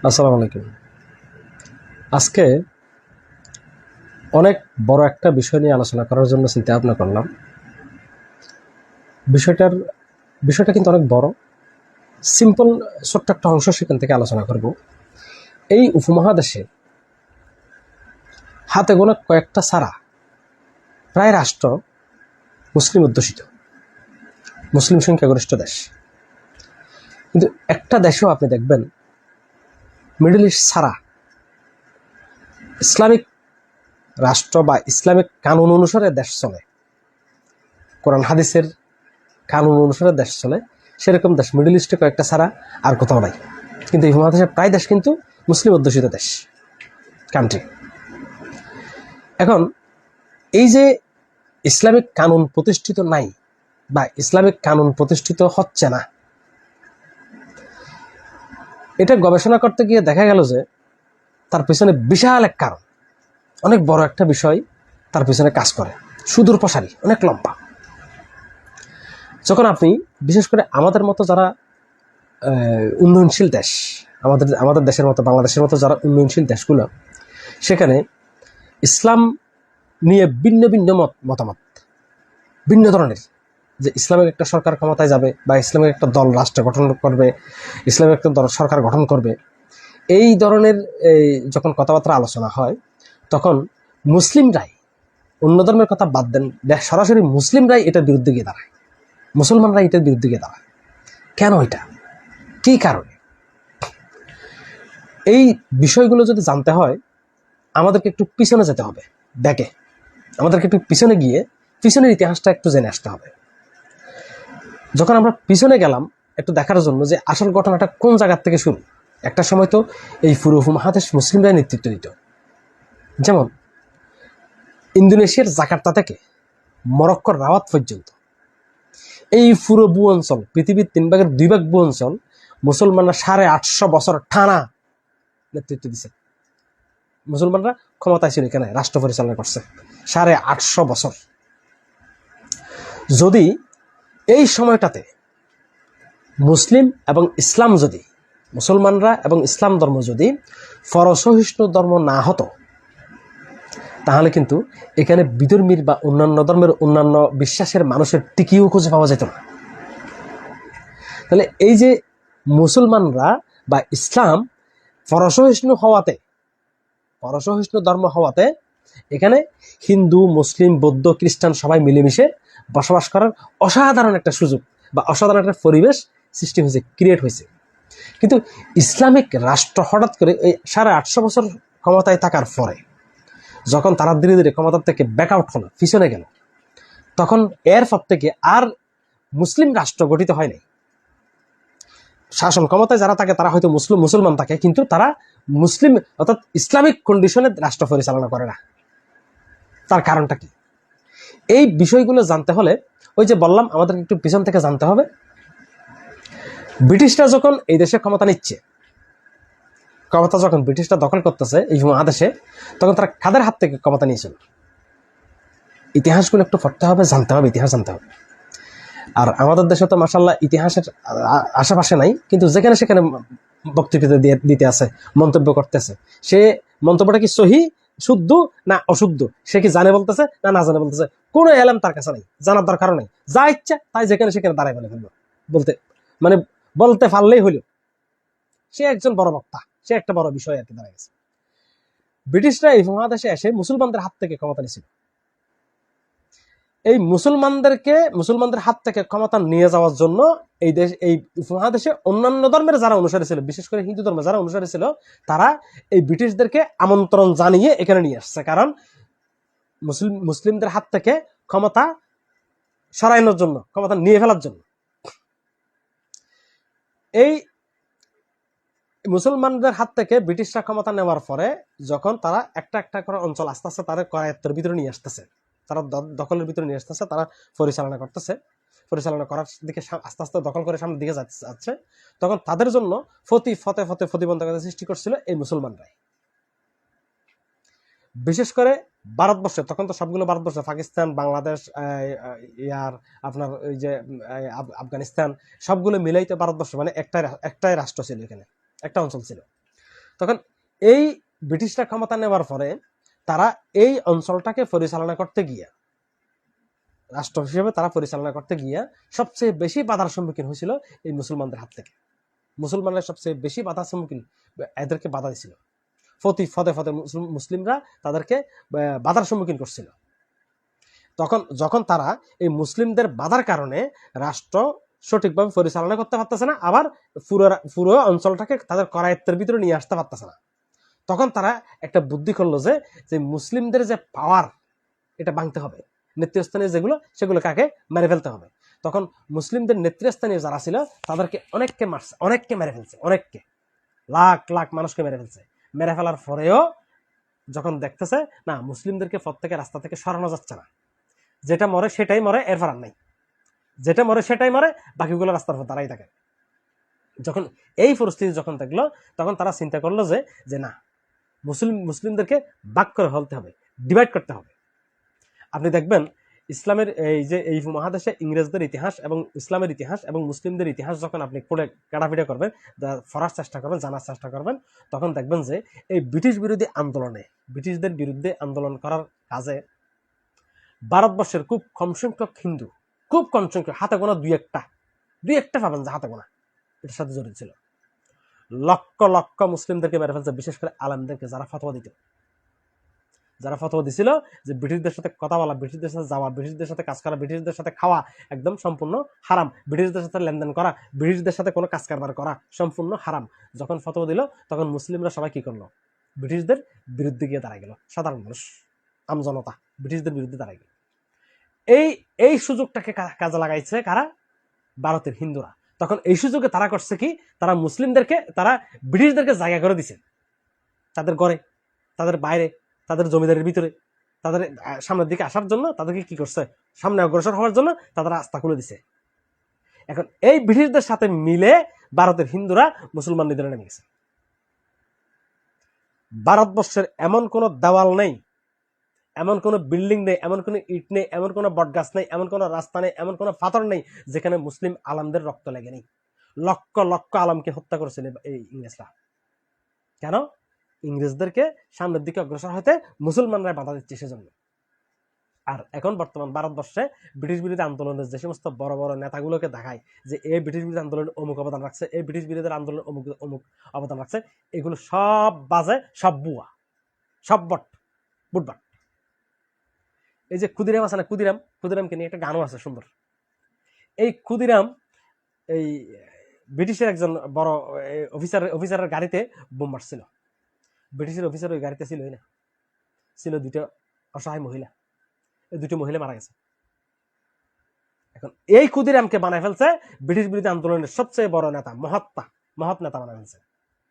আসসালামু আলাইকুম। আজকে অনেক বড় একটা বিষয় নিয়ে আলোচনা করার জন্য চিন্তা ভাবনা করলাম। বিষয়টার বিষয়টা কিন্তু অনেক বড়। সিম্পল ছোট্ট একটা অংশ সেখান থেকে আলোচনা করব। এই উপমহাদেশে হাতে গোনা কয়েকটা ছাড়া প্রায় রাষ্ট্র মুসলিম অধ্যুষিত, মুসলিম সংখ্যাগরিষ্ঠ দেশ। কিন্তু একটা দেশেও আপনি দেখবেন মিডল ইস্ট ছাড়া ইসলামিক রাষ্ট্র বা ইসলামিক কানুন অনুসারে দেশ চলে, কোরআন হাদিসের কানুন অনুসারে দেশ চলে, সেরকম দেশ মিডল ইস্টে কয়েকটা ছাড়া আর কোথাও নাই। কিন্তু এই মহাদেশের প্রায় দেশ কিন্তু মুসলিম অধ্যুষিত দেশ, কান্ট্রি। এখন এই যে ইসলামিক কানুন প্রতিষ্ঠিত নাই বা ইসলামিক কানুন প্রতিষ্ঠিত হচ্ছে না, এটা গবেষণা করতে গিয়ে দেখা গেল যে তার পিছনে বিশাল এক কারণ, অনেক বড় একটা বিষয় তার পিছনে কাজ করে, সুদূর প্রসারী, অনেক লম্বা। যখন আপনি বিশেষ করে আমাদের মতো যারা উন্নয়নশীল দেশ, আমাদের দেশের মতো বাংলাদেশের মতো যারা উন্নয়নশীল দেশগুলো, সেখানে ইসলাম নিয়ে ভিন্ন ভিন্ন মতামত, ভিন্ন ধরনের, যে ইসলামিক একটা সরকার ক্ষমতায় যাবে বা ইসলামিক একটা দল রাষ্ট্র গঠন করবে, ইসলামিক একটা দল সরকার গঠন করবে, এই ধরনের যখন কথাবার্তা আলোচনা হয়, তখন মুসলিমরাই, অন্য ধর্মের কথা বাদ দেন, সরাসরি মুসলিমরাই এটার বিরুদ্ধে গিয়ে দাঁড়ায়, মুসলমানরা এটার বিরুদ্ধে গিয়ে দাঁড়ায়। কেন? এটা কি কারণে? এই বিষয়গুলো যদি জানতে হয় আমাদেরকে একটু পিছনে যেতে হবে, দেখে আমাদেরকে একটু পিছনে গিয়ে পিছনের ইতিহাসটা একটু জেনে আসতে হবে। যখন আমরা পিছনে গেলাম একটু দেখার জন্য যে আসল ঘটনাটা কোন জায়গার থেকে শুরু, একটা সময় তো এই পুরো উপমহাদেশ মুসলিমরাই নেতৃত্ব দিত। যেমন ইন্দোনেশিয়ার জাকার্তা থেকে মরক্কোর রাওয়াত পর্যন্ত এই পুরো ভূ অঞ্চল, পৃথিবীর 3/2 ভূ অঞ্চল মুসলমানরা 850 বছর টানা নেতৃত্ব দিচ্ছে। মুসলমানরা ক্ষমতায় ছিল, এখানে রাষ্ট্র পরিচালনা করছে 850 বছর। যদি এই সময়টাতে মুসলিম এবং ইসলাম, যদি মুসলমানরা এবং ইসলাম ধর্ম যদি পরসহিষ্ণু ধর্ম না হতো, তাহলে কিন্তু এখানে বিধর্মীর বা অন্যান্য ধর্মের অন্যান্য বিশ্বাসের মানুষের টিকিও খুঁজে পাওয়া যেত না। তাহলে এই যে মুসলমানরা বা ইসলাম পরসহিষ্ণু হওয়াতে, পরসহিষ্ণু ধর্ম হওয়াতে, এখানে হিন্দু, মুসলিম, বৌদ্ধ, খ্রিস্টান সবাই মিলেমিশে বসবাস করার অসাধারণ একটা সুযোগ বা অসাধারণ একটা পরিবেশ সৃষ্টি হয়েছে, ক্রিয়েট হয়েছে। কিন্তু ইসলামিক রাষ্ট্র হঠাৎ করে এই 850 বছর ক্ষমতায় থাকার পরে যখন তারা ধীরে ধীরে ক্ষমতার থেকে ব্যাক আউট হলো, পিছনে গেল, তখন এর পর থেকে আর মুসলিম রাষ্ট্র গঠিত হয় নাই। শাসন ক্ষমতায় যারা থাকে তারা হয়তো মুসলমান থাকে, কিন্তু তারা মুসলিম অর্থাৎ ইসলামিক কন্ডিশনে রাষ্ট্র পরিচালনা করে না। তার কারণটা কি? এই বিষয়গুলো জানতে হলে ওই যে বললাম আমাদেরকে একটু পিছন থেকে জানতে হবে। ব্রিটিশরা যখন এই দেশে ক্ষমতা নিচ্ছে, ক্ষমতা যখন ব্রিটিশরা দখল করতেছে এই মহাদেশে, তখন তারা কাদের হাত থেকে ক্ষমতা নিয়েছিল? ইতিহাসগুলো একটু পড়তে হবে, জানতে হবে, ইতিহাস জানতে হবে। আর আমাদের দেশে তো মাশাআল্লাহ ইতিহাসের আশেপাশে নাই, কিন্তু যেখানে সেখানে বক্তব্য দিতে আছে, মন্তব্য করতেছে। সে মন্তব্যটা কি সহি, শুদ্ধ না অশুদ্ধ, সে কি জানে বলতেছে না না জানে বলতেছে, কোনো এলাম তার কাছে নাই, জানার দরকার নেই, যা ইচ্ছা তাই যেখানে সেখানে দাঁড়ায় বলে ফেললো, বলতে মানে বলতে পারলেই হইল সে একজন বড় বক্তা, সে একটা বড় বিষয় আর কি দাঁড়ায় গেছে। ব্রিটিশরা এই মহাদেশে এসে মুসলমানদের হাত থেকে ক্ষমতা নিয়েছিল। এই মুসলমানদের হাত থেকে ক্ষমতা নিয়ে যাওয়ার জন্য এই উপমহাদেশে অন্যান্য ধর্মের যারা অনুসারী ছিল, বিশেষ করে হিন্দু ধর্মের যারা অনুসারী ছিল, তারা এই ব্রিটিশদেরকে আমন্ত্রণ জানিয়ে এখানে নিয়ে আসছে, কারণ মুসলিমদের হাত থেকে ক্ষমতা সরানোর জন্য, ক্ষমতা নিয়ে ফেলার জন্য। এই মুসলমানদের হাত থেকে ব্রিটিশরা ক্ষমতা নেওয়ার পরে যখন তারা একটা একটা করে অঞ্চল আস্তে আস্তে তাদের করায়ত্তের ভিতরে নিয়ে আসতেছে, তারা দখলের ভিতরে নিয়ে আসতেছে, তারা পরিচালনা করতেছে, পরিচালনা করার দিকে আস্তে আস্তে দখল করে সামনের দিকে যাচ্ছে, তখন তাদের জন্য প্রতিবন্ধকতা সৃষ্টি করছিল এই মুসলমানরাই। বিশেষ করে ভারতবর্ষে, তখন তো সবগুলো ভারতবর্ষ, পাকিস্তান, বাংলাদেশ, ইয়ার আপনার ওই যে আফগানিস্তান, সবগুলো মিলাই তো ভারতবর্ষ, মানে একটাই রাষ্ট্র ছিল, এখানে একটা অঞ্চল ছিল। তখন এই ব্রিটিশরা ক্ষমতা নেওয়ার পরে তারা এই অঞ্চলটাকে পরিচালনা করতে গিয়া, রাষ্ট্র হিসেবে তারা পরিচালনা করতে গিয়া সবচেয়ে বেশি বাধার সম্মুখীন হয়েছিল এই মুসলমানদের হাত থেকে। মুসলমানরা সবচেয়ে বেশি বাধার সম্মুখীন, এদেরকে বাধা দিছিল। ফদে ফদে মুসলিমরা তাদেরকে বাধার সম্মুখীন করছিল। যখন তারা এই মুসলিমদের বাধার কারণে রাষ্ট্র সঠিকভাবে পরিচালনা করতে পারতেছে না, আবার পুরো অঞ্চলটাকে তাদের করায়ত্তের ভিতরে নিয়ে আসতে পারতেছে না, তখন তারা একটা বুদ্ধি করলো যে মুসলিমদের যে পাওয়ার, এটা ভাঙতে হবে। নেতৃস্থানীয় যেগুলো, সেগুলো কাকে মেরে ফেলতে হবে। তখন মুসলিমদের নেতৃস্থানীয় যারা ছিল তাদেরকে অনেককে মারছে, অনেককে মেরে ফেলছে, অনেককে, লাখ লাখ মানুষকে মেরে ফেলছে। মেরে ফেলার পরেও যখন দেখতেছে না মুসলিমদেরকে পথ থেকে, রাস্তা থেকে সরানো যাচ্ছে না, যেটা মরে সেটাই মরে, এর ফারার নাই, যেটা মরে সেটাই মরে, বাকিগুলো রাস্তার পর দাঁড়াই থাকে। যখন এই পরিস্থিতি যখন দেখলো, তখন তারা চিন্তা করলো যে না, মুসলিমদেরকে ভাগ করে ফেলতে হবে, ডিভাইড করতে হবে। আপনি দেখবেন ইসলামের এই মহাদেশে ইংরেজদের ইতিহাস এবং ইসলামের ইতিহাস এবং মুসলিমদের ইতিহাস যখন আপনি পড়ে কাটাপিটা করবেন, পড়ার চেষ্টা করবেন, জানার চেষ্টা করবেন, তখন দেখবেন যে এই ব্রিটিশ বিরোধী আন্দোলনে, ব্রিটিশদের বিরুদ্ধে আন্দোলন করার কাজে ভারতবর্ষের খুব কম সংখ্যক হিন্দু, খুব কম সংখ্যক, হাতে গোনা দুই একটা পাবেন যে হাতে গোনা এটার সাথে জড়িত ছিল। লক্ষ লক্ষ মুসলিমদেরকে মেরে ফেলছে, বিশেষ করে আলেমদেরকে, যারা ফতোয়া দিছিল যে ব্রিটিশদের সাথে কথা বলা, ব্রিটিশদের সাথে যাওয়া, ব্রিটিশদের সাথে কাজ করা, ব্রিটিশদের সাথে খাওয়া একদম সম্পূর্ণ হারাম, ব্রিটিশদের সাথে লেনদেন করা, ব্রিটিশদের সাথে কোনো কাজ কারবার করা সম্পূর্ণ হারাম। যখন ফতোয়া দিল, তখন মুসলিমরা সবাই কি করলো? ব্রিটিশদের বিরুদ্ধে গিয়ে দাঁড়ায় গেল। সাধারণ মানুষ, আমজনতা ব্রিটিশদের বিরুদ্ধে দাঁড়ায় গেল। এই সুযোগটাকে কাজে লাগাইছে কারা? ভারতের হিন্দুরা। তখন এই সুযোগে তারা করছে কি, তারা ব্রিটিশদেরকে জায়গা করে দিছে, তাদের ঘরে, তাদের বাইরে, তাদের জমিদারের ভিতরে, তাদের সামনের দিকে আসার জন্য তাদেরকে কি করছে, সামনে অগ্রসর হওয়ার জন্য তাদের রাস্তা খুলে দিছে। এখন এই ব্রিটিশদের সাথে মিলে ভারতের হিন্দুরা মুসলমান নিধনে নেমে গেছে। ভারতবর্ষের এমন কোন দেওয়াল নেই, এমন কোন বিল্ডিং নেই, এমন কোন ইট নেই, এমন কোন বটগাছ নেই, এমন কোন রাস্তা নেই, এমন কোন পাথর নেই যেখানে মুসলিম আলমদের রক্ত লেগে নেই। লক্ষ লক্ষ আলমকে হত্যা করেছিল এই ইংরেজরা। কেন? ইংরেজদেরকে সামনের দিকে অগ্রসর হতে মুসলমানরা বাধা দিচ্ছে সেজন্য। আর এখন বর্তমান ভারতবর্ষে ব্রিটিশ বিরোধী আন্দোলনের যে সমস্ত বড় বড় নেতাগুলোকে দেখায় যে এই ব্রিটিশ বিরোধী আন্দোলনের অমুক অবদান রাখছে, এই ব্রিটিশ বিরোধী আন্দোলনের অমুক অমুক অবদান রাখছে, এগুলো সব বাজে, সব বুয়া, সব বুটবাট। এই যে ক্ষুদিরাম আছে না, ক্ষুদিরামকে নিয়ে একটা গানও আছে সুন্দর। এই ক্ষুদিরাম এই ব্রিটিশের একজন বড় অফিসারের গাড়িতে বোম মারছিল। ব্রিটিশের অফিসার ওই গাড়িতে ছিলই না, ছিল দুটো অসহায় মহিলা। এই দুটো মহিলা মারা গেছে। এখন এই ক্ষুদিরামকে বানায় ফেলছে ব্রিটিশ বিরোধী আন্দোলনের সবচেয়ে বড় নেতা, মহৎ নেতা বানায় ফেলছে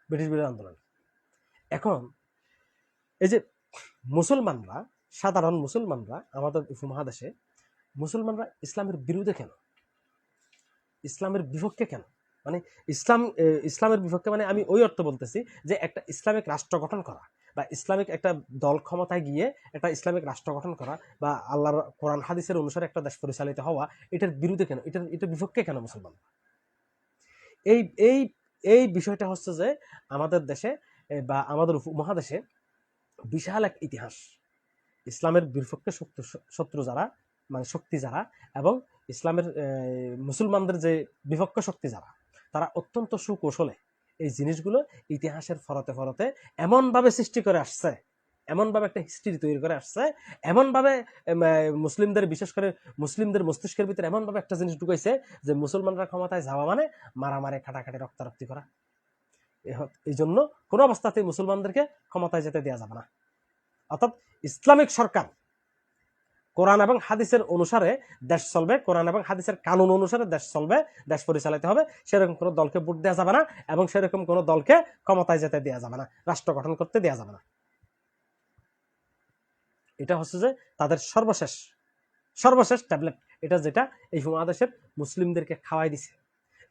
ব্রিটিশ বিরোধী আন্দোলন। এখন এই যে মুসলমানরা, সাধারণ মুসলমানরা আমাদের উপমহাদেশে, মুসলমানরা ইসলামের বিরুদ্ধে কেন, ইসলামের বিপক্ষে কেন? মানে ইসলামের বিপক্ষে মানে আমি ওই অর্থ বলতেছি যে একটা ইসলামিক রাষ্ট্র গঠন করা, বা ইসলামিক একটা দল ক্ষমতায় গিয়ে একটা ইসলামিক রাষ্ট্র গঠন করা, বা আল্লাহর কোরআন হাদিসের অনুসারে একটা দেশ পরিচালিত হওয়া, এটার বিরুদ্ধে কেন, এটার বিপক্ষে কেন মুসলমান? এই এই এই বিষয়টা হচ্ছে যে আমাদের দেশে বা আমাদের উপমহাদেশে বিশাল এক ইতিহাস। ইসলামের বিপক্ষে শত্রু যারা, মানে শক্তি যারা, এবং ইসলামের মুসলমানদের যে বিপক্ষ শক্তি যারা, তারা অত্যন্ত সুকৌশলে এই জিনিসগুলো ইতিহাসের ফরতে ফরতে এমনভাবে সৃষ্টি করে আসছে, এমনভাবে একটা হিস্ট্রি তৈরি করে আসছে, এমনভাবে মুসলিমদের, বিশেষ করে মুসলিমদের মস্তিষ্কের ভিতরে এমনভাবে একটা জিনিস ঢুকাইছে যে মুসলমানরা ক্ষমতায় যাওয়া মানে মারামারি, খাটাখাটি, রক্তারক্তি করা। এই জন্য কোনো অবস্থাতেই মুসলমানদেরকে ক্ষমতায় যেতে দেওয়া যাবে না। অর্থাৎ ইসলামিক সরকার, কোরআন এবং হাদিসের অনুসারে দেশ চলবে, কোরআন এবং হাদিসের কানুন অনুসারে দেশ চলবে, দেশ পরিচালিত হবে। সেরকম কোনো দলকে ভোট দেওয়া যাবে না, এবং সেরকম কোনো দলকে ক্ষমতায় যেতে দেওয়া যাবে না, রাষ্ট্র গঠন করতে দেওয়া যাবে না। এটা হচ্ছে যে তাদের সর্বশেষ ট্যাবলেট, এটা যেটা এই উপমহাদেশের মুসলিমদেরকে খাওয়াই দিছে,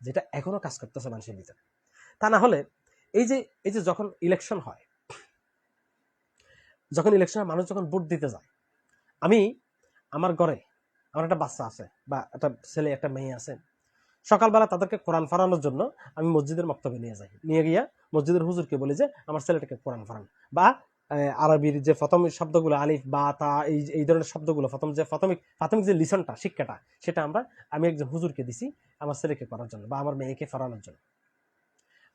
যেটা এখনো কাজ করতেছে মানুষের ভিতরে। তা না হলে এই যে যখন ইলেকশন হয়, যখন ইলেকশনে মানুষ যখন ভোট দিতে যায়, আমার ঘরে আমার একটা বাচ্চা আছে, বা একটা ছেলে একটা মেয়ে আছে, সকালবেলা তাদেরকে কোরআন পড়ানোর জন্য আমি মসজিদের মক্তবে নিয়ে যাই, নিয়ে গিয়া মসজিদের হুজুরকে বলি যে আমার ছেলেটাকে কোরআন পড়ান, বা আরবির যে প্রথম শব্দগুলো আলিফ বা তা এই ধরনের শব্দগুলো প্রথম যে প্রাথমিক যে লিসনটা শিক্ষাটা সেটা আমি একজন হুজুরকে দিছি আমার ছেলেকে করার জন্য বা আমার মেয়েকে পড়ানোর জন্য।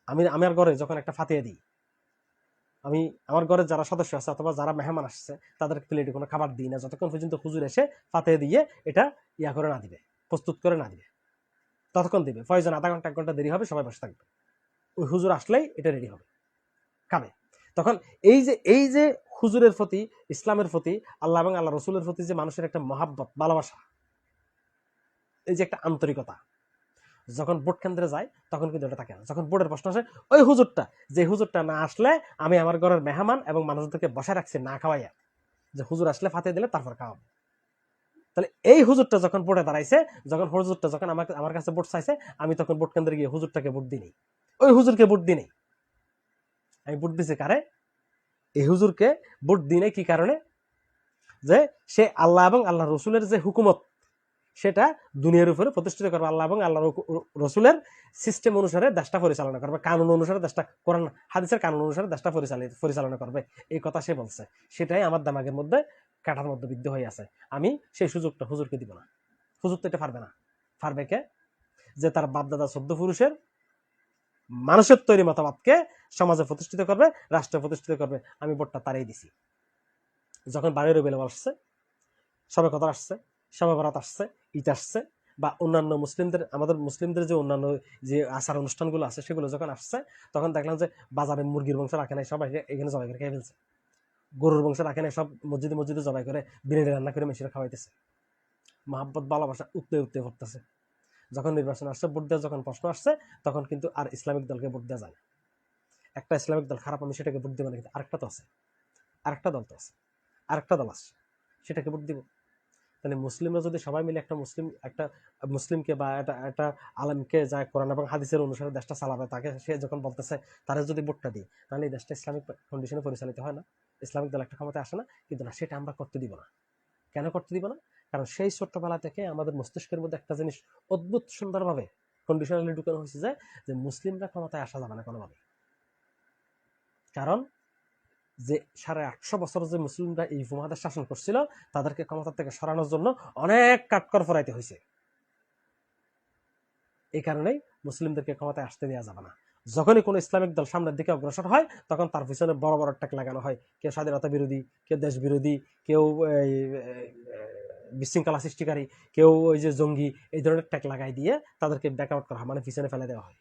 আমি আমার ঘরে যখন একটা ফাতিহা দিই, আমি আমার ঘরে যারা সদস্য আছে অথবা যারা মেহমান আসছে তাদের প্লেটে কোনো খাবার দিই না যতক্ষণ পর্যন্ত হুজুর এসে ফাতিহা দিয়ে এটা করে না দিবে, প্রস্তুত করে না দিবে, ততক্ষণ দিবে। প্রয়োজন আধা ঘন্টা 1 ঘন্টা দেরি হবে, সবাই বসে থাকবে, ওই হুজুর আসলেই এটা রেডি হবে, খাবে। তখন এই যে হুজুরের প্রতি, ইসলামের প্রতি, আল্লাহ এবং আল্লাহ রসুলের প্রতি যে মানুষের একটা মহাব্বত, ভালোবাসা, এই যে একটা আন্তরিকতা, যখন ভোট কেন্দ্রে যায় তখন কিন্তু এটা থাকে না। যখন ভোটের প্রশ্ন আসে, ওই হুজুরটা না আসলে আমি আমার ঘরের মেহমান এবং মানুষদেরকে বসায় রাখছি না খাওয়াইয়া, যে হুজুর আসলে ফাতে দিলে তারপর খাওয়াবো। তাহলে এই হুজুরটা যখন ভোটে দাঁড়াইছে, হুজুরটা যখন আমার কাছে ভোট চাইছে, আমি তখন ভোট কেন্দ্রে গিয়ে হুজুরটাকে ভোট দিই, ওই হুজুরকে ভোট দিই। আমি ভোট দিছি কারে? এই হুজুরকে ভোট দিই কি কারণে? যে সে আল্লাহ এবং আল্লাহ রসুলের যে হুকুমত সেটা দুনিয়ার উপরে প্রতিষ্ঠিত করবে, আল্লাহ এবং আল্লাহ রসুলের সিস্টেম অনুসারে দেশটা পরিচালনা করবে, কানুন অনুসারে দেশটা, কোরআন হাদিসের কানুন অনুসারে দেশটা পরিচালনা করবে, এই কথা সে বলছে। সেটাই আমার দামাগের মধ্যে, কাঠার মধ্যে বিদ্ধ হয়ে আছে। আমি সেই সুযোগটা হুজুরকে দিব না। হুজুর তো এটা পারবে না। পারবে কে? যে তার বাপদাদা 14 পুরুষের মানুষের তৈরি মতামতকে সমাজে প্রতিষ্ঠিত করবে, রাষ্ট্রে প্রতিষ্ঠিত করবে। আমি ভোটটা তারই দিছি। যখন 12 রবিউল আউয়াল আসছে, সবে কদর আসছে, সবে বরাত আসছে, ঈদ আসছে, বা অন্যান্য আমাদের মুসলিমদের যে অন্যান্য যে আচার অনুষ্ঠানগুলো আছে সেগুলো যখন আসছে, তখন দেখলাম যে বাজারে মুরগির বংশ রাখে নাই, সবাই এখানে জবাই করে খেয়ে ফেলছে। গরুর বংশ রাখে নাই, সব মসজিদে জবাই করে বিরিয়ানি রান্না করে মেশিনে খাওয়াইতেছে। মহাব্বত, ভালোবাসা উঠতে পড়তেছে। যখন নির্বাচন আসছে, ভোট দেওয়ার যখন প্রশ্ন আসছে, তখন কিন্তু আর ইসলামিক দলকে ভোট দেওয়া যায় না। একটা ইসলামিক দল খারাপ, আমি সেটাকে ভোট দেবো না, কিন্তু আরেকটা তো আছে, আরেকটা দল তো আছে, আরেকটা দল আসছে, সেটাকে ভোট দিব। তাহলে মুসলিমরা যদি সবাই মিলে একটা মুসলিমকে বা একটা আলেমকে যা কোরআন এবং হাদিসের অনুসারে দেশটা চালাবে, তাকে সে যখন বলতেছে তারা যদি ভোটটা দিই, তাহলে এই দেশটা ইসলামিক কন্ডিশনে পরিচালিত হয় না, ইসলামিক দল একটা ক্ষমতা আসে না। কিন্তু না, সেটা আমরা করতে দিব না। কেন করতে দিব না? কারণ সেই ছোট্টবেলা থেকে আমাদের মস্তিষ্কের মধ্যে একটা জিনিস অদ্ভুত সুন্দরভাবে কন্ডিশনালি ঢুকানো হয়েছে যে মুসলিমরা ক্ষমতায় আসা যাবে না কোনোভাবে। কারণ যে 850 বছর যে মুসলিমরা এই উপমহাদেশ শাসন করছিল, তাদেরকে ক্ষমতা থেকে সরানোর জন্য অনেক কাঠখড় ফোরাইতে হয়েছে। এই কারণেই মুসলিমদেরকে ক্ষমতায় আসতে দেওয়া যাবে না। যখনই কোনো ইসলামিক দল সামনের দিকে অগ্রসর হয়, তখন তার পিছনে বড় বড় ট্যাগ লাগানো হয়। কেউ স্বাধীনতা বিরোধী, কেউ দেশ বিরোধী, কেউ বিশৃঙ্খলা সৃষ্টিকারী, কেউ ওই যে জঙ্গি, এই ধরনের ট্যাগ লাগাই দিয়ে তাদেরকে ব্যাকআউট করা হয়, মানে পিছনে ফেলে দেওয়া হয়।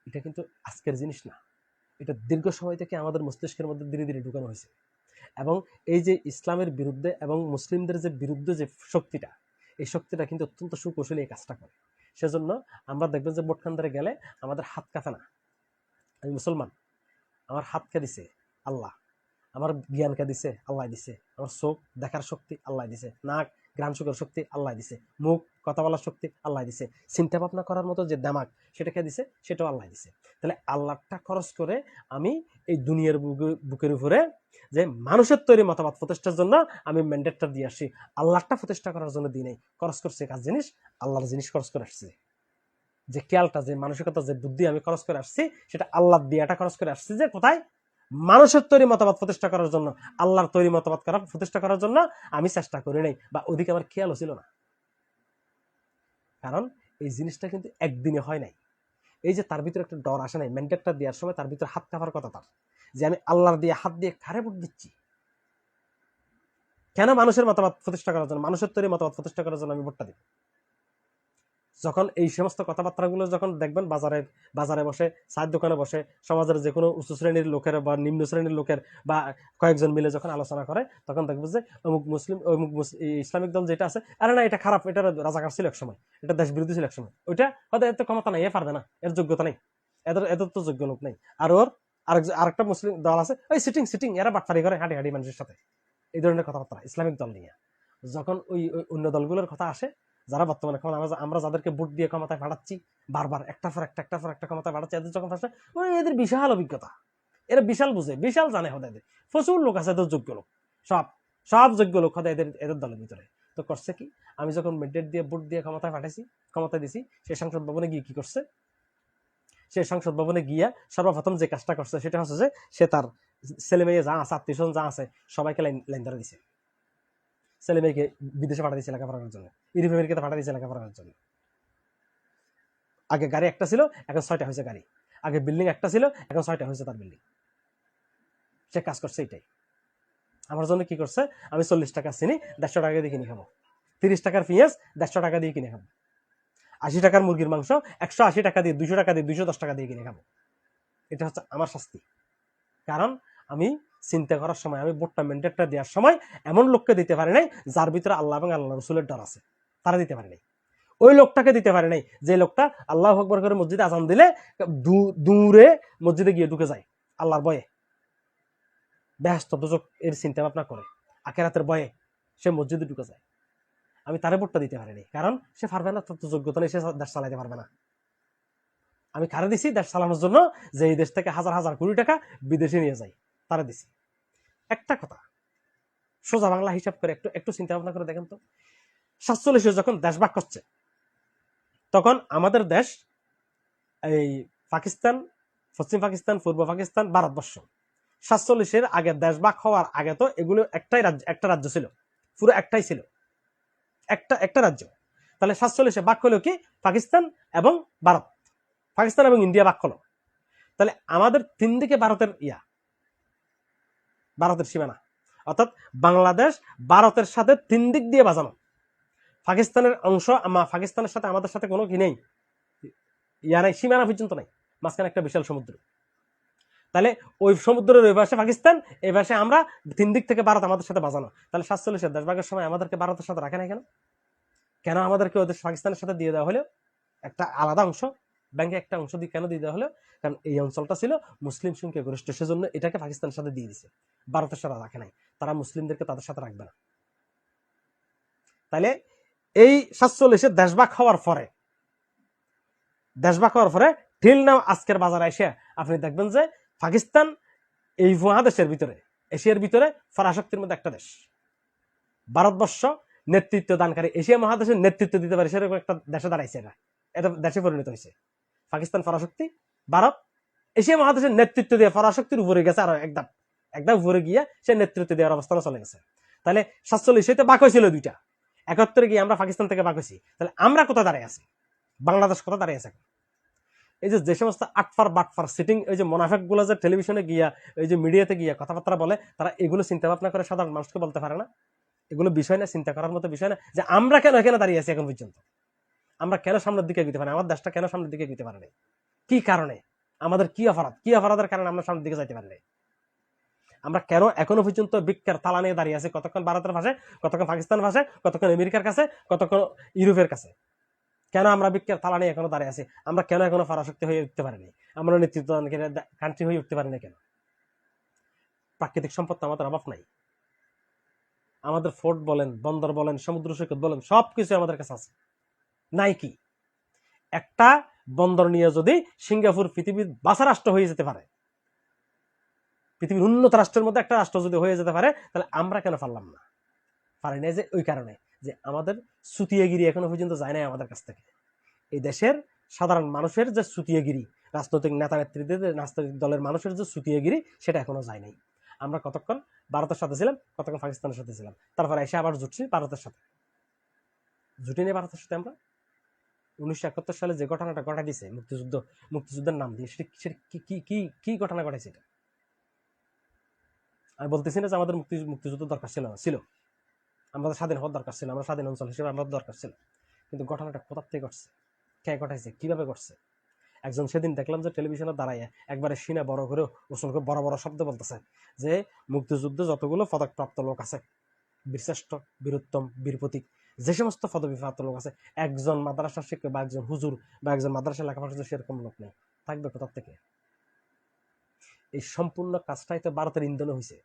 এটা কিন্তু আজকের জিনিস না, এটা দীর্ঘ সময় থেকে আমাদের মস্তিষ্কের মধ্যে ধীরে ধীরে ঢুকানো হয়েছে। এবং এই যে ইসলামের বিরুদ্ধে এবং মুসলিমদের যে বিরুদ্ধে যে শক্তিটা, এই শক্তিটা কিন্তু অত্যন্ত সুকৌশলী এই কাজটা করে। সেজন্য আমরা দেখবেন যে ভোট কেন্দ্রে গেলে আমাদের হাত কাঁপে না। আমি মুসলমান, আমার হাত কে দিছে? আল্লাহ। আমার জ্ঞান কে দিছে? আল্লাহ দিছে। আমার চোখ দেখার শক্তি আল্লাহ দিছে, নাক ঘ্রাণ সুখার শক্তি আল্লাহ দিছে, মুখ কথা বলার শক্তি আল্লাহ দিছে, চিন্তা ভাবনা করার মতো যে দামাগ সেটা কে দিছে? সেটাও আল্লাহ দিছে। তাহলে আল্লাহটা খরচ করে আমি এই দুনিয়ার বুকের উপরে যে মানুষের তৈরি মতামত প্রতিষ্ঠার জন্য আমি ম্যান্ডেটটা দিয়ে আসছি, আল্লাহটা প্রতিষ্ঠা করার জন্য দিই নাই। খরচ করছে কাজ জিনিস, আল্লাহর জিনিস খরচ করে আসছি। যে খেয়ালটা, যে মানসিকতা, যে বুদ্ধি আমি খরচ করে আসছি, সেটা আল্লাহ দিয়াটা খরচ করে আসছি। যে কোথায়? মানুষের তৈরি মতবাদ প্রতিষ্ঠা করার জন্য, আল্লাহর তৈরি মতবাদ প্রতিষ্ঠা করার জন্য আমি চেষ্টা করি নাই, বা ওদিকে আমার খেয়ালও ছিল না। কারণ এই জিনিসটা কিন্তু একদিনে হয় নাই। এই যে তার ভিতরে একটা ডর আসে নাই, ম্যান্ডেটটা দেওয়ার সময় তার ভিতরে হাত কাঁপার কথা তার, যে আমি আল্লাহর দিয়ে হাত দিয়ে কারে ভোট দিচ্ছি? কেন? মানুষের মতবাদ প্রতিষ্ঠা করার জন্য, মানুষের তৈরি মতবাদ প্রতিষ্ঠা করার জন্য আমি ভোটটা দিব। যখন এই সমস্ত কথাবার্তাগুলো যখন দেখবেন বাজারে বসে, চায়ের দোকানে বসে, সমাজের যে কোনো উচ্চ শ্রেণীর লোকের বা নিম্ন শ্রেণীর লোকের বা কয়েকজন মিলে যখন আলোচনা করে, তখন দেখবো যে অমুক ইসলামিক দল যেটা আছে, আরে না এটা খারাপ, এটা রাজাকার ছিল এক সময়, এটা দেশ বিরোধী ছিল এক সময়, ওইটা হয়তো এত ক্ষমতা নাই, এ পারবে না, এর যোগ্যতা নেই, এদের তো যোগ্য লোক নেই। আর ওর আরেকটা মুসলিম দল আছে, ওই সিটিং এরা বাটপারি করে হাঁটি মানুষের সাথে, এই ধরনের কথাবার্তা ইসলামিক দল নিয়ে। যখন ওই অন্য দলগুলোর কথা আসে, যারা বর্তমানে আমরা যাদেরকে ভোট দিয়ে ক্ষমতায় পাঠাচ্ছি, বারবার একটা পর একটা ক্ষমতায় পাঠাচ্ছি, এদের যখন আসে, ওই এদের বিশাল অভিজ্ঞতা, এরা বিশাল বুঝে, বিশাল জানে, হতে এদের প্রচুর লোক আছে, এদের যোগ্য লোক, সব যোগ্য লোক হতে এদের দলের ভিতরে। তো করছে কি, আমি যখন ম্যান্ডেট দিয়ে ভোট দিয়ে ক্ষমতায় দিছি, সে সংসদ ভবনে গিয়ে কি করছে, সে সংসদ ভবনে গিয়া সর্বপ্রথম যে কাজটা করছে সেটা হচ্ছে যে সে তার ছেলে মেয়ে যা আছে, আত্মীয় যা আছে, সবাইকে লাইন ধরে দিছে। ছেলে মেয়েকে বিদেশে পাঠা দিচ্ছে লেখাপড়ার জন্য, ইউরোপ আমেরিকাতে পাঠা দিচ্ছে লেখাপড়ার জন্য। আগে গাড়ি একটা ছিল, এখন 6টা হয়েছে গাড়ি। আগে বিল্ডিং একটা ছিল, এখন 6টা হয়েছে তার বিল্ডিং। সে কাজ করছে এটাই। আমার জন্য কি করছে, আমি 40 টাকা চিনি 150 টাকা দিয়ে কিনে খাবো, 30 টাকার পেঁয়াজ 150 টাকা দিয়ে কিনে খাবো, 80 টাকার মুরগির মাংস 180 টাকা দিয়ে, 200 টাকা দিয়ে, 210 টাকা দিয়ে কিনে খাবো। এটা হচ্ছে আমার শাস্তি। কারণ আমি চিন্তা করার সময়, আমি ভোটটা ম্যান্ডেটটা দেওয়ার সময় এমন লোককে দিতে পারি নাই যার ভিতরে আল্লাহ এবং আল্লাহ রসুলের ডর আছে, তারা দিতে পারি নাই। ওই লোকটাকে দিতে পারে নাই যে লোকটা আল্লাহু আকবার করে মসজিদে আজান দিলে দূরে মসজিদে গিয়ে ঢুকে যায় আল্লাহর ভয়ে, ব্যস্ত দুজক এর চিন্তা ভাবনা করে, আখিরাতের ভয়ে সে মসজিদে ঢুকে যায়। আমি তারে ভোটটা দিতে পারিনি, কারণ সে পারবে না, তত যোগ্যতা নেই, সে দেশ চালাইতে পারবে না। আমি কারে দিছি দেশ চালানোর জন্য, যে এই দেশ থেকে হাজার হাজার কোটি টাকা বিদেশে নিয়ে যায়, তারা দিছি। একটা কথা সোজা বাংলা হিসাব করে একটু চিন্তা ভাবনা করে দেখেন তো, 47-এ যখন দেশ ভাগ করছে, তখন আমাদের দেশ এই পাকিস্তান, পশ্চিম পাকিস্তান, পূর্ব পাকিস্তান, ভারতবর্ষ, 47-এর আগে দেশ ভাগ হওয়ার আগে তো এগুলো একটা রাজ্য ছিল, পুরো একটাই ছিল, একটা রাজ্য। তাহলে 47-এ ভাগ হলো কি পাকিস্তান এবং ভারত, পাকিস্তান এবং ইন্ডিয়া ভাগ হলো। তাহলে আমাদের 3 দিকে ভারতের সীমানা, অর্থাৎ বাংলাদেশ ভারতের সাথে 3 দিক দিয়ে বাজানো। পাকিস্তানের অংশ, পাকিস্তানের সাথে আমাদের সাথে কোনো কি নেই, নাই, সীমানা পর্যন্ত নাই, মাঝখানে একটা বিশাল সমুদ্র। তাহলে ওই সমুদ্রের ওই পাশে পাকিস্তান, এই পাশে আমরা, 3 দিক থেকে ভারত আমাদের সাথে বাজানো। তাহলে 47-এর দেশ ভাগের সময় আমাদেরকে ভারতের সাথে রাখে নাই কেন? কেন আমাদেরকে ওদের পাকিস্তানের সাথে দিয়ে দেওয়া হলো একটা আলাদা অংশ, ব্যাংকে একটা অংশ দিয়ে কেন দিয়ে দেওয়া হলো? কারণ এই অঞ্চলটা ছিল মুসলিম সংখ্যাগরিষ্ঠ, সেজন্য এটাকে পাকিস্তানের সাথে দিয়ে দিছে, ভারতের সাথে রাখে নাই। তারা মুসলিমদেরকে তাদের সাথে রাখবে না। তাহলে এই 47-এ দেশভাগ হওয়ার পরে ঠিক নাও আজকের বাজারে এসে আপনি দেখবেন যে পাকিস্তান এই মহাদেশের ভিতরে, এশিয়ার ভিতরে পরাশক্তির মধ্যে একটা দেশ। ভারতবর্ষ নেতৃত্ব দানকারী, এশিয়া মহাদেশের নেতৃত্ব দিতে পারে সেরকম একটা দেশে দাঁড়াইছে, এটা দেশে পরিণত হয়েছে। পাকিস্তান পরাশক্তি, ভারত এশিয়া মহাদেশের নেতৃত্ব দিয়ে পরাশক্তির উপরে গেছে, আরো একদম উপরে গিয়ে সে নেতৃত্ব দেওয়ার অবস্থানে চলে গেছে। তাহলে 47-এ বাক হয়েছিল 2টা, 71-এ গিয়ে আমরা পাকিস্তান থেকে বাক হয়েছি। তাহলে আমরা কোথায় দাঁড়িয়ে আছি, বাংলাদেশ কোথায় দাঁড়িয়ে আছে? এই যে সমস্ত আটফার বাটফার সিটিং, এই যে মোনাফেক গুলো যে টেলিভিশনে গিয়া, এই যে মিডিয়াতে গিয়া কথাবার্তা বলে, তারা এগুলো চিন্তা ভাবনা করে সাধারণ মানুষকে বলতে পারে না? এগুলো বিষয় না, চিন্তা করার মতো বিষয় না যে আমরা কেন এখানে দাঁড়িয়ে আছি এখন পর্যন্ত, আমরা কেন সামনের দিকে এগোতে পারি, আমার দেশটা কেন সামনের দিকে এগোতে পারে না, কি কারণে, আমাদের কি অপরাধের কারণে আমরা সামনের দিকে যাইতে পারি না? আমরা কেন এখনো পর্যন্ত ভিক্ষার তালা নিয়ে দাঁড়িয়ে আছি, কতক্ষণ ভারতের ভাষায়, কতক্ষণ পাকিস্তানের ভাষায়, কতক্ষণ আমেরিকার কাছে, কতক্ষণ ইউরোপের কাছে? কেন আমরা ভিক্ষার তালা নিয়ে এখনো দাঁড়িয়ে আছি? আমরা কেন এখনো পরাশক্তি হয়ে উঠতে পারিনি? আমরা নেতৃত্ব কান্ট্রি হয়ে উঠতে পারিনি কেন? প্রাকৃতিক সম্পদ তো আমাদের অভাব নাই। আমাদের ফোর্ট বলেন, বন্দর বলেন, সমুদ্র সৈকত বলেন, সবকিছু আমাদের কাছে আছে, নাই কি? একটা বন্দর নিয়ে যদি সিঙ্গাপুর পৃথিবীর বাছা রাষ্ট্র হয়ে যেতে পারে, পৃথিবীর উন্নত রাষ্ট্রের মধ্যে একটা রাষ্ট্র যদি হয়ে যেতে পারে, তাহলে আমরা কেন পারলাম না? পারি না যে ওই কারণে যে আমাদের সুতিয়াগিরি এখনো পর্যন্ত যায় নাই আমাদের কাছ থেকে। এই দেশের সাধারণ মানুষের যে সুতিয়াগিরি, রাজনৈতিক নেতা নেত্রীদের, রাজনৈতিক দলের মানুষের যে সুতিয়াগিরি, সেটা এখনো যায় নাই। আমরা কতক্ষণ ভারতের সাথে ছিলাম, কতক্ষণ পাকিস্তানের সাথে ছিলাম, তারপরে এসে আবার জুটছি ভারতের সাথে। জুটি নেই ভারতের সাথে আমরা। 1971 সালে যে ঘটনাটা ঘটাই দিছে, মুক্তিযুদ্ধের নাম দিয়ে, সেটা কি ঘটনা ঘটাইছে? এটা আমি বলতেছি না যে আমাদের মুক্তিযুদ্ধ দরকার ছিল, আমাদের স্বাধীন হওয়ার দরকার ছিল, আমরা স্বাধীন অঞ্চল হিসেবে আমাদের দরকার ছিল, কিন্তু ঘটনাটা কোথা থেকে ঘটছে, কে ঘটাইছে, কিভাবে ঘটছে? একজন সেদিন দেখলাম যে টেলিভিশনে দাঁড়াইয়া একবারে সিনা বড় করে ওসল করে বড় বড় শব্দ বলতেছে যে মুক্তিযুদ্ধে যতগুলো পদকপ্রাপ্ত লোক আছে, বীরশ্রেষ্ঠ, বীরোত্তম, বীর প্রতীক, যে সমস্ত পদবিপ্রাপ্ত লোক আছে, একজন মাদ্রাসা শিক্ষক বা একজন হুজুর বা একজন মাদ্রাসা লেখাপড়া সেরকম লোক নেই, থাকবে কোথা থেকে? এই সম্পূর্ণ কাজটাই তো ভারতের ইন্ধনে হয়েছে।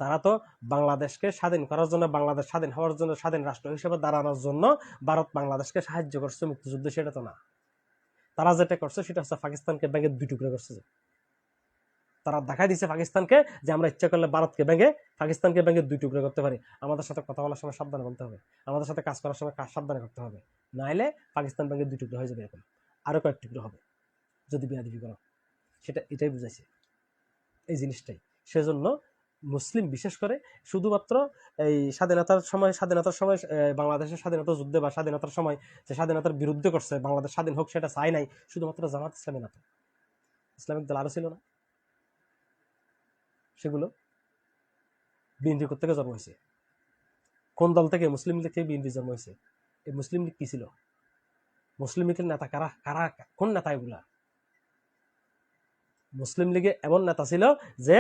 তারা তো বাংলাদেশকে স্বাধীন করার জন্য, বাংলাদেশ স্বাধীন হওয়ার জন্য, স্বাধীন রাষ্ট্র হিসেবে দাঁড়ানোর জন্য ভারত বাংলাদেশকে সাহায্য করছে মুক্তিযুদ্ধে, সেটা তো না। তারা যেটা করছে সেটা হচ্ছে পাকিস্তানকে ভেঙে 2 টুকরো করছে। তারা দেখাই দিচ্ছে পাকিস্তানকে যে আমরা ইচ্ছা করলে ভারতকে ভেঙে পাকিস্তানকে ভেঙে 2 টুকরো করতে পারি। আমাদের সাথে কথা বলার সময় সাবধানে বলতে হবে, আমাদের সাথে কাজ করার সময় সাবধানে করতে হবে, নাইলে পাকিস্তান ভেঙে 2 টুকরো হয়ে যাবে, এরকম আরো কয়েক টুকরো হবে যদি বেয়াদবি করো। এটাই বুঝাইছে এই জিনিসটাই। সেজন্য মুসলিম বিশেষ করে শুধুমাত্র এই স্বাধীনতার সময় বাংলাদেশের স্বাধীনতা যুদ্ধে বা স্বাধীনতার সময় যে স্বাধীনতার বিরুদ্ধে করছে, বাংলাদেশ স্বাধীন হোক সেটা চাই নাই শুধুমাত্র জামাত ইসলামী না, তো ইসলামিক দল আরো ছিল না, সেগুলো বিএনপি থেকে জন্ম হয়েছে। কোন দল থেকে? মুসলিম লীগ থেকে বিএনপি জন্ম হয়েছে। এই মুসলিম লীগ কি ছিল? মুসলিম লীগের নেতা কারা কারা কোন নেতা এগুলা? মুসলিম লীগে এমন নেতা ছিল যে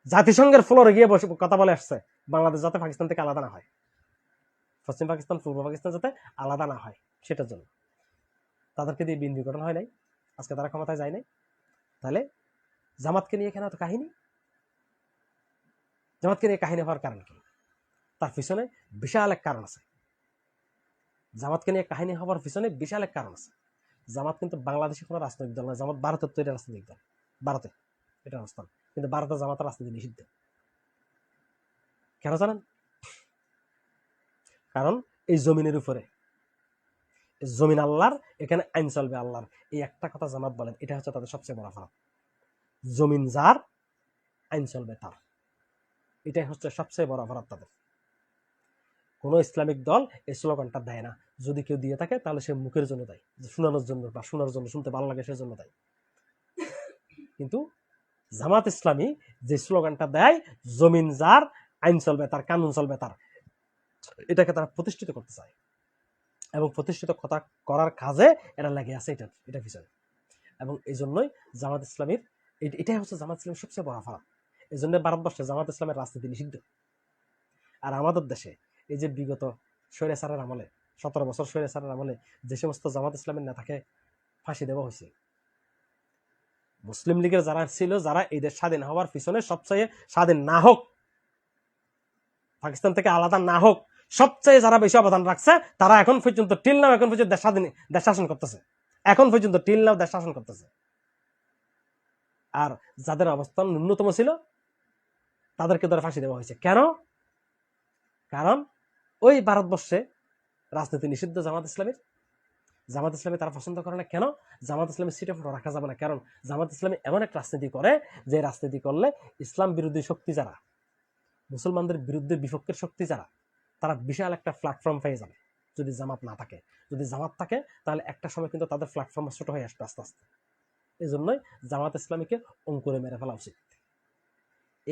জাতিসংঘের ফ্লোরে গিয়ে বসে কথা বলে আসছে বাংলাদেশ যাতে পাকিস্তান থেকে আলাদা না হয়, পশ্চিম পাকিস্তান পূর্ব পাকিস্তান যাতে আলাদা না হয় সেটার জন্য। তাদেরকে দিয়ে বিএনপি গঠন হয় নাই, আজকে তারা ক্ষমতায় যায় নাই। তাহলে জামাতকে নিয়ে কেন এত কাহিনী? জামাতকে নিয়ে কাহিনী হওয়ার কারণ কি? তার পিছনে বিশাল এক কারণ আছে। জামাতকে নিয়ে কাহিনী হওয়ার পিছনে বিশাল এক কারণ আছে। জামাত কিন্তু বাংলাদেশে কোনো রাজনৈতিক দল নয়, জামাত ভারতের তৈরি রাজনৈতিক দল, ভারতে এটা অবস্থান, কিন্তু ভারতে জামাতের রাজনীতি নিষিদ্ধ। কেন জানেন? কারণ এই জমিনের উপরে জমিন আল্লাহর, এখানে আইন চলবে আল্লাহর, এই একটা কথা জামাত বলেন, এটা হচ্ছে তাদের সবচেয়ে বড় ফারাক। জমিন যার, আইন চলবে তার, এটাই হচ্ছে সবচেয়ে বড় অপরাধ তাদের। কোন ইসলামিক দল এই স্লোগানটা দেয় না, যদি কেউ দিয়ে থাকে তাহলে সে মুখের জন্য দেয়, শোনানোর জন্য বা শোনার জন্য, শুনতে ভালো লাগে সেজন্য দেয়। কিন্তু জামাত ইসলামী যে স্লোগানটা দেয়, জমিন যার, আইন চলবে তার, কানুন চলবে তার, এটাকে তারা প্রতিষ্ঠিত করতে চায় এবং প্রতিষ্ঠিত কথা করার কাজে এরা লেগে আছে এটা পিছনে। এবং এই জন্যই জামাত ইসলামীর এটাই হচ্ছে জামাত ইসলামের সবচেয়ে বড় ফারাক। এই জন্য ভারতবর্ষে জামাত ইসলামের রাজনীতি নিষিদ্ধ। আর আমাদের দেশে এই যে বিগত স্বৈরাচারের আমলে 17 বছর স্বৈরাচারের আমলে যে সমস্ত জামাত ইসলামের নেতাকে ফাঁসি দেওয়া হয়েছে, মুসলিম লীগের যারা ছিল, যারা এই দেশ স্বাধীন হওয়ার পিছনে সবচেয়ে স্বাধীন না হোক, পাকিস্তান থেকে আলাদা না হোক, সবচেয়ে যারা বেশি অবদান রাখছে, তারা এখন পর্যন্ত এখন পর্যন্ত দেশ শাসন করতেছে, এখন পর্যন্ত দেশ শাসন করতেছে। আর যাদের অবস্থান ন্যূনতম ছিল তাদেরকে ধরে ফাঁসি দেওয়া হয়েছে। কেন? কারণ ওই ভারতবর্ষে রাজনীতি নিষিদ্ধ জামাত ইসলামী তারা পছন্দ করে না। কেন? জামাত ইসলামী সিটে ফটো রাখা যাবে না, কারণ জামাত ইসলামী এমন এক রাজনীতি করে যে রাজনীতি করলে ইসলাম বিরোধী শক্তি যারা, মুসলমানদের বিরুদ্ধে বিপক্ষের শক্তি যারা, তারা বিশাল একটা প্ল্যাটফর্ম পেয়ে যাবে। যদি জামাত না থাকে, যদি জামাত থাকে তাহলে একটা সময় কিন্তু তাদের প্ল্যাটফর্ম ছোট হয়ে আসবে আস্তে আস্তে। এই জন্যই জামাত ইসলামীকে অঙ্কুরে মেরে ফেলা উচিত।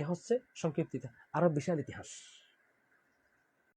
এ হচ্ছে সংক্ষিপ্ত, আরো বিশাল ইতিহাস।